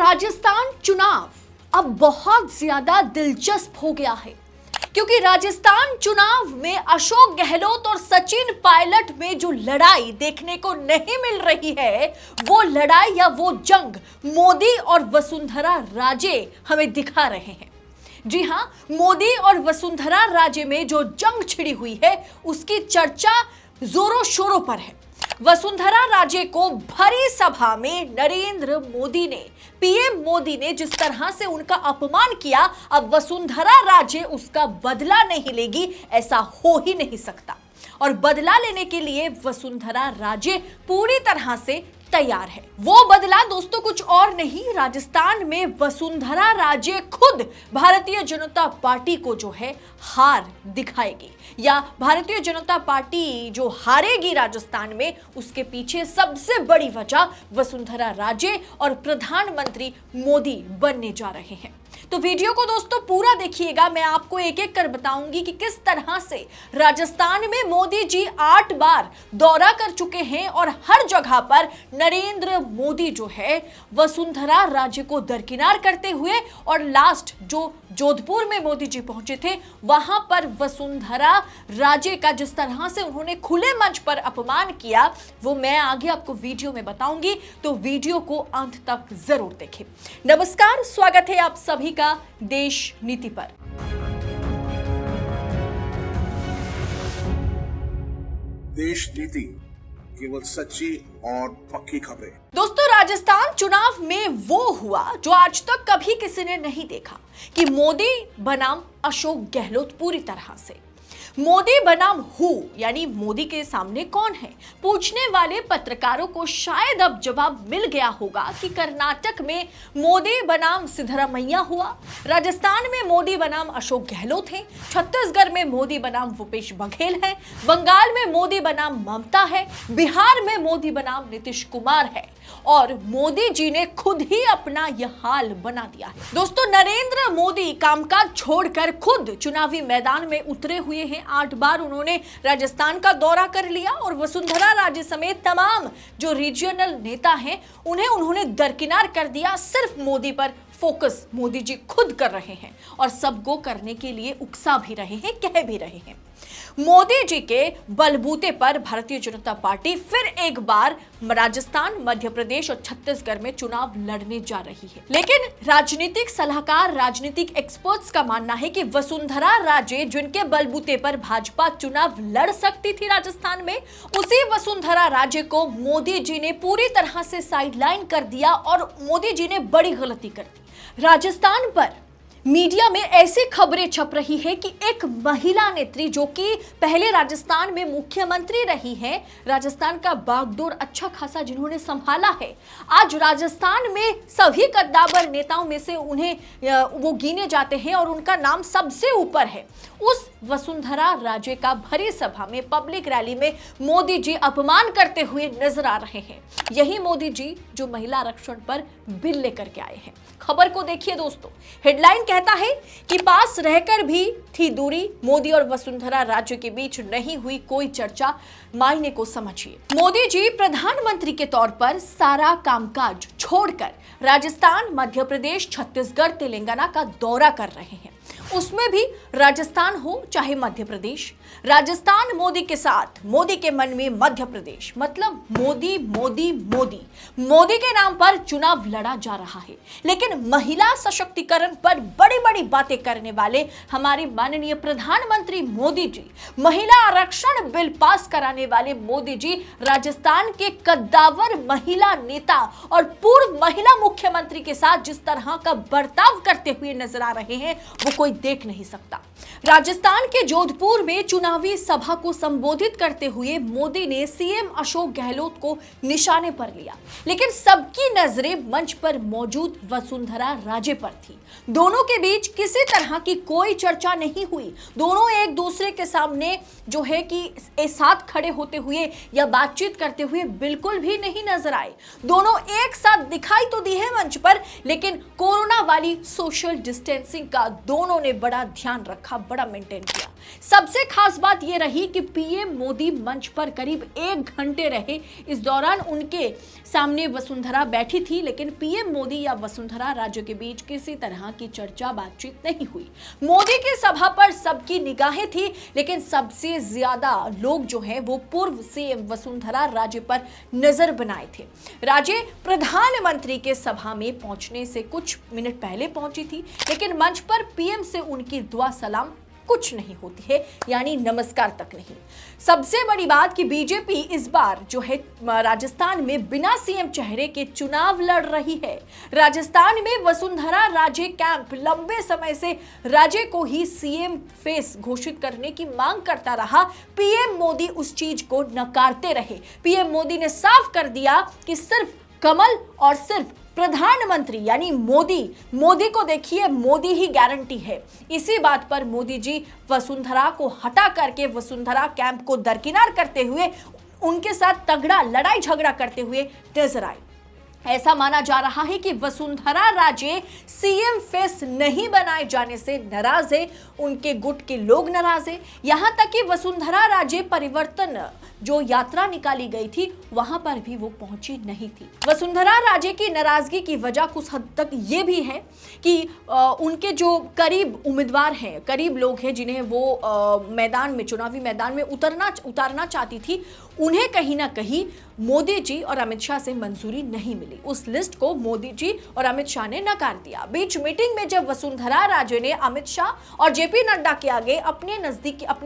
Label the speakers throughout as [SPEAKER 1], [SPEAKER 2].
[SPEAKER 1] राजस्थान चुनाव अब बहुत ज्यादा दिलचस्प हो गया है क्योंकि राजस्थान चुनाव में अशोक गहलोत और सचिन पायलट में जो लड़ाई देखने को नहीं मिल रही है, वो लड़ाई या वो जंग मोदी और वसुंधरा राजे हमें दिखा रहे हैं। जी हां, मोदी और वसुंधरा राजे में जो जंग छिड़ी हुई है उसकी चर्चा जोरों शोरों पर है। वसुंधरा राजे को भरी सभा में नरेंद्र मोदी ने, पीएम मोदी ने जिस तरह से उनका अपमान किया, अब वसुंधरा राजे उसका बदला नहीं लेगी, ऐसा हो ही नहीं सकता। और बदला लेने के लिए वसुंधरा राजे पूरी तरह से तैयार है। वो बदला दोस्तों कुछ और नहीं, राजस्थान में वसुंधरा राजे खुद भारतीय जनता पार्टी को जो है हार दिखाएगी, या भारतीय जनता पार्टी जो हारेगी राजस्थान में, उसके पीछे सबसे बड़ी वजह वसुंधरा राजे और प्रधानमंत्री मोदी बनने जा रहे हैं। तो वीडियो को दोस्तों पूरा देखिएगा, मैं आपको एक एक कर बताऊंगी कि किस तरह से राजस्थान में मोदी जी 8 बार दौरा कर चुके हैं और हर जगह पर नरेंद्र मोदी जो है वसुंधरा राजे को दरकिनार करते हुए, और लास्ट जो जोधपुर में मोदी जी पहुंचे थे वहां पर वसुंधरा राजे का जिस तरह से उन्होंने खुले मंच पर अपमान किया, वो मैं आगे आपको वीडियो में बताऊंगी, तो वीडियो को अंत तक जरूर देखें। नमस्कार, स्वागत है आप सभी का देश नीति पर।
[SPEAKER 2] देश नीति, केवल सच्ची और पक्की खबरें।
[SPEAKER 1] दोस्तों, राजस्थान चुनाव में वो हुआ जो आज तक कभी किसी ने नहीं देखा कि मोदी बनाम अशोक गहलोत पूरी तरह से। मोदी बनाम हु, यानी मोदी के सामने कौन है, पूछने वाले पत्रकारों को शायद अब जवाब मिल गया होगा कि कर्नाटक में मोदी बनाम सिद्धरामैया हुआ, राजस्थान में मोदी बनाम अशोक गहलोत है, छत्तीसगढ़ में मोदी बनाम भूपेश बघेल है, बंगाल में मोदी बनाम ममता है, बिहार में मोदी बनाम नीतीश कुमार है, और मोदी जी ने खुद ही अपना यह हाल बना दिया है। दोस्तों, नरेंद्र मोदी कामकाज छोड़कर खुद चुनावी मैदान में उतरे हुए हैं। 8 बार उन्होंने राजस्थान का दौरा कर लिया और वसुंधरा राजे समेत तमाम जो रीजनल नेता हैं उन्हें उन्होंने दरकिनार कर दिया। सिर्फ मोदी पर फोकस मोदी जी खुद कर रहे हैं और सबको करने के लिए उकसा भी रहे हैं, कह भी रहे हैं। मोदी जी के बलबूते पर भारतीय जनता पार्टी फिर एक बार राजस्थान, मध्य प्रदेश और छत्तीसगढ़ में चुनाव लड़ने जा रही है। लेकिन राजनीतिक सलाहकार, राजनीतिक एक्सपर्ट्स का मानना है कि वसुंधरा राजे जिनके बलबूते पर भाजपा चुनाव लड़ सकती थी राजस्थान में, उसी वसुंधरा राजे को मोदी जी ने पूरी तरह से साइडलाइन कर दिया और मोदी जी ने बड़ी गलती कर दी। राजस्थान पर मीडिया में ऐसी खबरें छप रही है कि एक महिला नेत्री जो कि पहले राजस्थान में मुख्यमंत्री रही है, राजस्थान का बागडोर अच्छा खासा जिन्होंने संभाला है, आज राजस्थान में सभी कद्दावर नेताओं में से उन्हें वो गिने जाते हैं और उनका नाम सबसे ऊपर है। उस वसुंधरा राजे का भरी सभा में, पब्लिक रैली में मोदी जी अपमान करते हुए नजर आ रहे हैं। यही मोदी जी जो महिला आरक्षण पर बिल लेकर के आए हैं। खबर को देखिए दोस्तों, हेडलाइन कहता है कि पास रहकर भी थी दूरी, मोदी और वसुंधरा राजे के बीच नहीं हुई कोई चर्चा, मायने को समझिए। मोदी जी प्रधानमंत्री के तौर पर सारा कामकाज छोड़कर राजस्थान, मध्य प्रदेश, छत्तीसगढ़, तेलंगाना का दौरा कर रहे हैं। उसमें भी राजस्थान हो चाहे मध्य प्रदेश, राजस्थान मोदी के साथ, मोदी के मन में मध्य प्रदेश, मतलब मोदी मोदी मोदी, मोदी के नाम पर चुनाव लड़ा जा रहा है। लेकिन महिला सशक्तिकरण पर बड़ी बड़ी बातें करने वाले हमारे माननीय प्रधानमंत्री मोदी जी, महिला आरक्षण बिल पास कराने वाले मोदी जी, राजस्थान के कद्दावर महिला नेता और पूर्व महिला मुख्यमंत्री के साथ जिस तरह का बर्ताव करते हुए नजर आ रहे हैं, वो कोई देख नहीं सकता। राजस्थान के जोधपुर में चुनावी सभा को संबोधित करते हुए मोदी ने सीएम अशोक गहलोत को निशाने पर लिया, लेकिन सबकी नजरें मंच पर मौजूद वसुंधरा राजे पर थी। दोनों के बीच किसी तरह की कोई चर्चा नहीं हुई। दोनों एक दूसरे के सामने जो है कि एक साथ खड़े होते हुए या बातचीत करते हुए बिल्कुल भी नहीं नजर आए। दोनों एक साथ दिखाई तो दी है मंच पर, लेकिन कोरोना वाली सोशल डिस्टेंसिंग का दोनों ने बड़ा ध्यान रखा, बड़ा मेंटेन किया। सबसे खास बात यह रही कि पीएम मोदी मंच पर करीब 1 घंटे रहे। इस दौरान उनके सामने वसुंधरा बैठी थी, लेकिन पीएम मोदी या वसुंधरा राजे के बीच किसी तरह की चर्चा बातचीत नहीं हुई। मोदी की सभा पर सबकी निगाहें थी, लेकिन सबसे ज्यादा लोग जो है वो पूर्व सीएम वसुंधरा राजे पर नजर बनाए थे। राजे प्रधानमंत्री के सभा में पहुंचने से कुछ मिनट पहले पहुंची थी, लेकिन मंच पर पीएम से उनकी दुआ सलाम कुछ नहीं होती है, यानी नमस्कार तक नहीं। सबसे बड़ी बात कि बीजेपी इस बार जो है राजस्थान में बिना सीएम चेहरे के चुनाव लड़ रही है। राजस्थान में वसुंधरा राजे कैंप लंबे समय से राजे को ही सीएम फेस घोषित करने की मांग करता रहा। पीएम मोदी उस चीज को नकारते रहे। पीएम मोदी ने साफ कर दिया कि सिर्फ कमल और सिर्फ प्रधानमंत्री यानी मोदी को देखिए, मोदी ही गारंटी है। इसी बात पर मोदी जी वसुंधरा को हटा करके वसुंधरा कैंप को दरकिनार करते हुए उनके साथ तगड़ा लड़ाई झगड़ा करते हुए नजर आए। ऐसा माना जा रहा है कि वसुंधरा राजे सीएम फेस नहीं बनाए जाने से नाराज है, उनके गुट के लोग नाराज है। यहां तक कि वसुंधरा राजे परिवर्तन जो यात्रा निकाली गई थी वहां पर भी वो पहुंची नहीं थी। वसुंधरा राजे की नाराजगी की वजह कुछ हद तक ये भी है कि उनके जो करीब उम्मीदवार हैं, करीब लोग हैं जिन्हें वो मैदान में, चुनावी मैदान में उतारना चाहती थी, उन्हें कहीं ना कहीं मोदी जी और अमित शाह से मंजूरी नहीं मिली। उस लिस्ट को मोदी जी और अमित शाह ने नकार दिया। बीच मीटिंग में जब वसुंधरा राजे ने अमित शाह और जेपी नड्डा के आगे अपने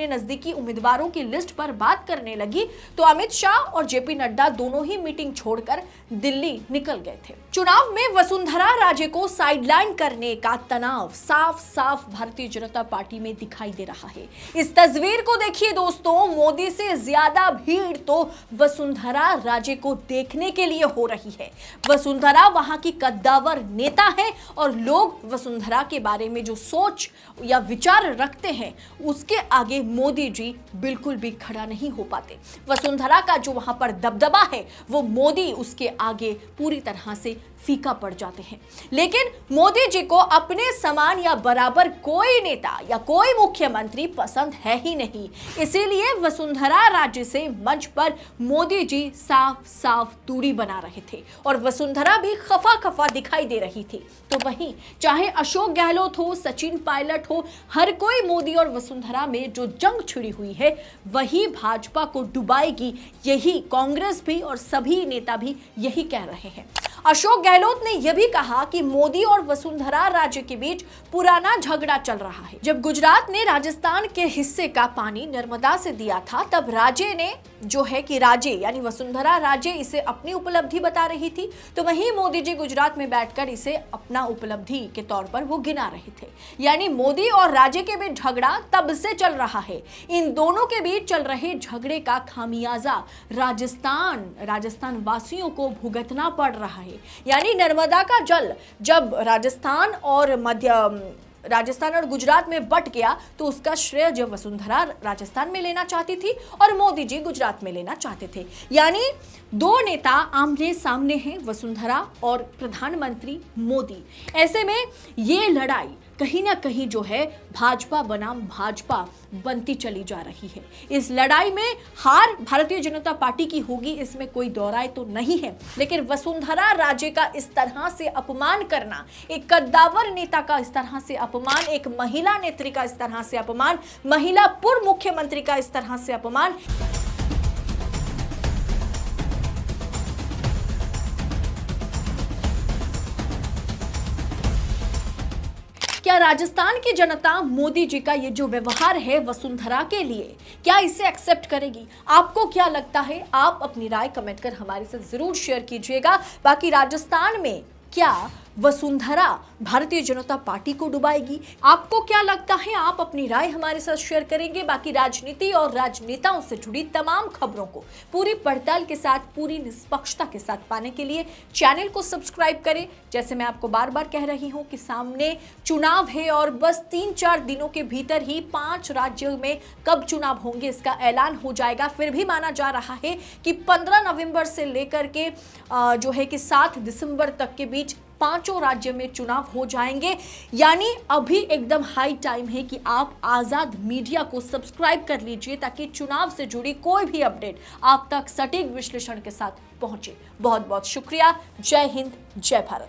[SPEAKER 1] नजदीकी उम्मीदवारों की लिस्ट पर बात करने लगी, तो अमित शाह और जेपी नड्डा दोनों ही मीटिंग छोड़कर दिल्ली निकल गए थे। चुनाव में वसुंधरा राजे को साइडलाइन करने का तनाव साफ साफ भारतीय जनता पार्टी में दिखाई दे रहा है। इस तस्वीर को देखिए दोस्तों, मोदी से ज्यादा भीड़ तो वसुंधरा राजे को देखने के लिए हो रही है। वसुंधरा वहां की कद्दावर नेता है और लोग वसुंधरा के बारे में जो सोच या विचार रखते हैं उसके आगे मोदी जी बिल्कुल भी खड़ा नहीं हो पाते। वसुंधरा का जो वहां पर दबदबा है वो मोदी उसके आगे पूरी तरह से फीका पड़ जाते हैं। लेकिन मोदी जी को अपने समान या बराबर कोई नेता या कोई मुख्यमंत्री पसंद है ही नहीं। इसीलिए वसुंधरा राजे से मंच पर मोदी जी साफ साफ दूरी बना रहे थे और वसुंधरा भी खफा खफा दिखाई दे रही थी। तो वहीं चाहे अशोक गहलोत हो, सचिन पायलट हो, हर कोई मोदी और वसुंधरा में जो जंग छिड़ी हुई है वही भाजपा को डुबाएगी, यही कांग्रेस भी और सभी नेता भी यही कह रहे हैं। अशोक गहलोत ने यह भी कहा कि मोदी और वसुंधरा राजे के बीच पुराना झगड़ा चल रहा है। जब गुजरात ने राजस्थान के हिस्से का पानी नर्मदा से दिया था, तब राजे ने जो है कि राजे यानी वसुंधरा राजे इसे अपनी उपलब्धि बता रही थी, तो वहीं मोदी जी गुजरात में बैठकर इसे अपना उपलब्धि के तौर पर वो गिना रहे थे। यानी मोदी और राजे के बीच झगड़ा तब से चल रहा है। इन दोनों के बीच चल रहे झगड़े का खामियाजा राजस्थान वासियों को भुगतना पड़ रहा है। यानी नर्मदा का जल जब राजस्थान और गुजरात में बट गया तो उसका श्रेय जब वसुंधरा राजस्थान में लेना चाहती थी और मोदी जी गुजरात में लेना चाहते थे। यानी दो नेता आमने सामने हैं, वसुंधरा और प्रधानमंत्री मोदी। ऐसे में ये लड़ाई कहीं ना कहीं जो है भाजपा बनाम भाजपा बनती चली जा रही है। इस लड़ाई में हार भारतीय जनता पार्टी की होगी, इसमें कोई दो राय तो नहीं है। लेकिन वसुंधरा राजे का इस तरह से अपमान करना, एक कद्दावर नेता का इस तरह से अपमान, एक महिला नेत्री का इस तरह से अपमान, महिला पूर्व मुख्यमंत्री का इस तरह से अपमान, क्या राजस्थान की जनता मोदी जी का ये जो व्यवहार है वसुंधरा के लिए, क्या इसे एक्सेप्ट करेगी? आपको क्या लगता है? आप अपनी राय कमेंट कर हमारे साथ जरूर शेयर कीजिएगा। बाकी राजस्थान में क्या वसुंधरा भारतीय जनता पार्टी को डुबाएगी? आपको क्या लगता है? आप अपनी राय हमारे साथ शेयर करेंगे। बाकी राजनीति और राजनेताओं से जुड़ी तमाम खबरों को पूरी पड़ताल के साथ, पूरी निष्पक्षता के साथ पाने के लिए चैनल को सब्सक्राइब करें। जैसे मैं आपको बार बार कह रही हूं कि सामने चुनाव है और बस 3-4 दिनों के भीतर ही 5 राज्यों में कब चुनाव होंगे इसका ऐलान हो जाएगा। फिर भी माना जा रहा है कि 15 नवंबर से लेकर के जो है कि 7 दिसंबर तक के बीच पांचों राज्य में चुनाव हो जाएंगे। यानी अभी एकदम हाई टाइम है कि आप आजाद मीडिया को सब्सक्राइब कर लीजिए ताकि चुनाव से जुड़ी कोई भी अपडेट आप तक सटीक विश्लेषण के साथ पहुंचे। बहुत बहुत शुक्रिया। जय हिंद, जय भारत।